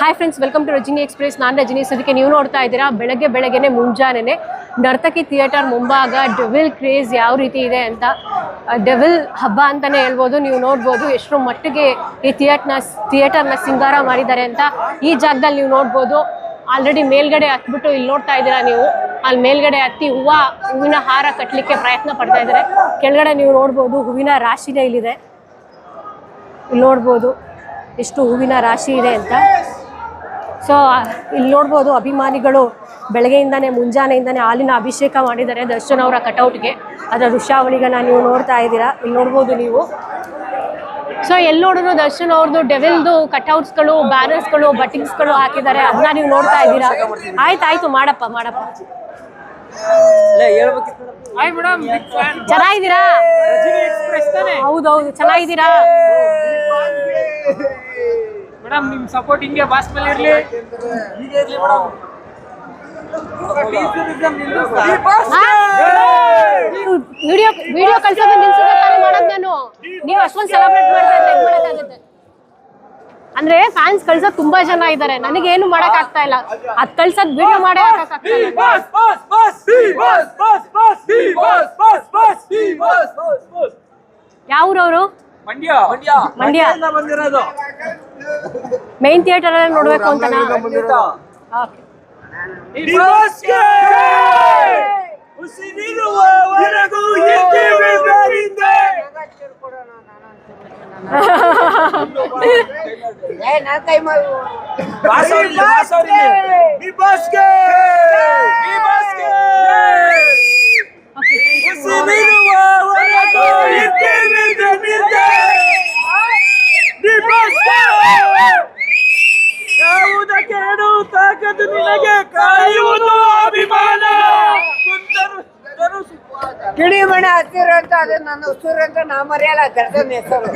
Hi friends, welcome to Rajani express. ನಾನು ರಜನಿ. ಸದ್ಯಕ್ಕೆ ನೀವು ನೋಡ್ತಾ ಇದ್ದೀರಾ ಬೆಳಗ್ಗೆನೆ ಮುಂಜಾನೆ ನರ್ತಕಿ ಥಿಯೇಟರ್ ಮುಂಭಾಗ ಡೆವಿಲ್ ಕ್ರೇಜ್ ಯಾವ ರೀತಿ ಇದೆ ಅಂತ. ಡೆವಿಲ್ ಹಬ್ಬ ಅಂತಲೇ ಹೇಳ್ಬೋದು. ನೀವು ನೋಡ್ಬೋದು ಎಷ್ಟರ ಮಟ್ಟಿಗೆ ಈ ಥಿಯೇಟರ್ನ ಸಿಂಗಾರ ಮಾಡಿದ್ದಾರೆ ಅಂತ. ಈ ಜಾಗದಲ್ಲಿ ನೀವು ನೋಡ್ಬೋದು. ಆಲ್ರೆಡಿ ಮೇಲ್ಗಡೆ ಹತ್ಬಿಟ್ಟು ಇಲ್ಲಿ ನೋಡ್ತಾ ಇದ್ದೀರಾ ನೀವು. ಅಲ್ಲಿ ಮೇಲ್ಗಡೆ ಹತ್ತಿ ಹೂವಿನ ಹಾರ ಕಟ್ಟಲಿಕ್ಕೆ ಪ್ರಯತ್ನ ಪಡ್ತಾ ಇದ್ದಾರೆ. ಕೆಳಗಡೆ ನೀವು ನೋಡ್ಬೋದು ಹೂವಿನ ರಾಶಿನೇ ಇಲ್ಲಿದೆ. ಇಲ್ಲಿ ನೋಡ್ಬೋದು ಎಷ್ಟು ಹೂವಿನ ರಾಶಿ ಇದೆ ಅಂತ. ಸೊ ಇಲ್ಲಿ ನೋಡ್ಬೋದು ಅಭಿಮಾನಿಗಳು ಮುಂಜಾನೆಯಿಂದನೇ ಹಾಲಿನ ಅಭಿಷೇಕ ಮಾಡಿದ್ದಾರೆ ದರ್ಶನ್ ಅವರ ಕಟೌಟ್ಗೆ. ಅದರ ದೃಶ್ಯಾವಳಿಗಳನ್ನ ನೀವು ನೋಡ್ತಾ ಇದ್ದೀರಾ. ಇಲ್ಲಿ ನೋಡ್ಬೋದು ನೀವು. ಸೊ ಎಲ್ಲಿ ನೋಡಿದ್ರು ದರ್ಶನ್ ಅವ್ರದ್ದು ಡೆವಿಲ್ದು ಕಟೌಟ್ಸ್ಗಳು, ಬ್ಯಾನರ್ಸ್ಗಳು, ಬಟಿಂಗ್ಸ್ಗಳು ಹಾಕಿದ್ದಾರೆ. ಅದನ್ನ ನೀವು ನೋಡ್ತಾ ಇದ್ದೀರಾ. ಆಯ್ತು ಮಾಡಪ್ಪ. ಚೆನ್ನಾಗಿದ್ದೀರಾ? ಹೌದೌದು, ಚೆನ್ನಾಗಿದ್ದೀರಾ ಮೇಡಮ್? ನಿಮ್ ಸಪೋರ್ಟ್ ಹಿಂಗೆ ಬಾಸ್ ಮೇಲೆ ಇರ್ಲಿ. ವಿಡಿಯೋ ಕಳ್ಸೋದು ನಿಲ್ಸಿದ್ರೆ ಮಾಡೋದು ನಾನು. ನೀವು ಅಷ್ಟೊಂದು ಸೆಲೆಬ್ರೇಟ್ ಮಾಡ್ತಾ ಇದ್ರೆ ಹೆಂಗ್ ಮಾಡಕ್ಕಾಗುತ್ತೆ? ಅಂದ್ರೆ ಫ್ಯಾನ್ಸ್ ಕಳ್ಸೋದು ತುಂಬಾ ಜನ ಇದ್ದಾರೆ. ನನಗೇನು ಮಾಡಕ್ ಆಗ್ತಾ ಇಲ್ಲ. ಅದ್ ಕಳ್ಸೋದ್ ವಿಡಿಯೋ ಮಾಡೇ ಯಾವ್ರವ್ರು? ಮಂಡ್ಯ ಮೈನ್ ಥಿಯೇಟರ್ ಅಲ್ಲಿ ನೋಡ್ಬೇಕು ಅಂತ. ಕಿಡಿಮಣಿ ಹತ್ತಿರ ಅಂತ ಅದೇ ನನ್ನ ಉಸ್ತೂರು ಅಂತ ನಾ ಮರೆಯಲ್ಲ. ದರ್ಶನ್ ಹೆಸರು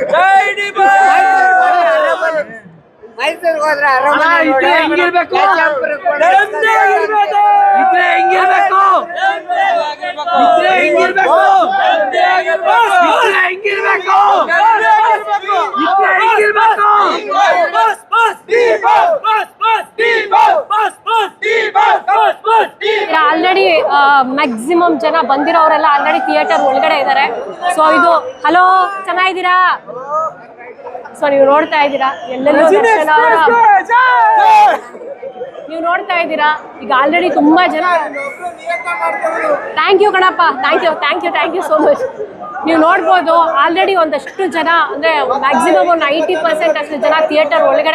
ಮೈಸೂರಿಗೆ ಹೋದ್ರೆ ಆಲ್ರೆಡಿ ಮ್ಯಾಕ್ಸಿಮಮ್ ಜನ ಬಂದಿರೋರೆಲ್ಲ ಆಲ್ರೆಡಿ ಥಿಯೇಟರ್ ಒಳಗಡೆ ಇದ್ದಾರೆ. ಸೊ ಇದು ಹಲೋ, ಚೆನ್ನಾಗಿದ್ದೀರಾ? ಸೊ ನೀವು ನೋಡ್ತಾ ಇದ್ದೀರಾ ಎಲ್ಲೆಲ್ಲೂ ನೀವು ನೋಡ್ತಾ ಇದ್ದೀರಾ. ಈಗ ಆಲ್ರೆಡಿ ತುಂಬಾ ಜನ. ಥ್ಯಾಂಕ್ ಯು ಕಣಪ್ಪ, ಥ್ಯಾಂಕ್ ಯು ಸೋ ಮಚ್. ನೀವು ನೋಡ್ಬೋದು ಆಲ್ರೆಡಿ ಒಂದಷ್ಟು ಜನ, ಅಂದ್ರೆ ಮ್ಯಾಕ್ಸಿಮಮ್ 90% ಅಷ್ಟು ಜನ ಥಿಯೇಟರ್ ಒಳಗಡೆ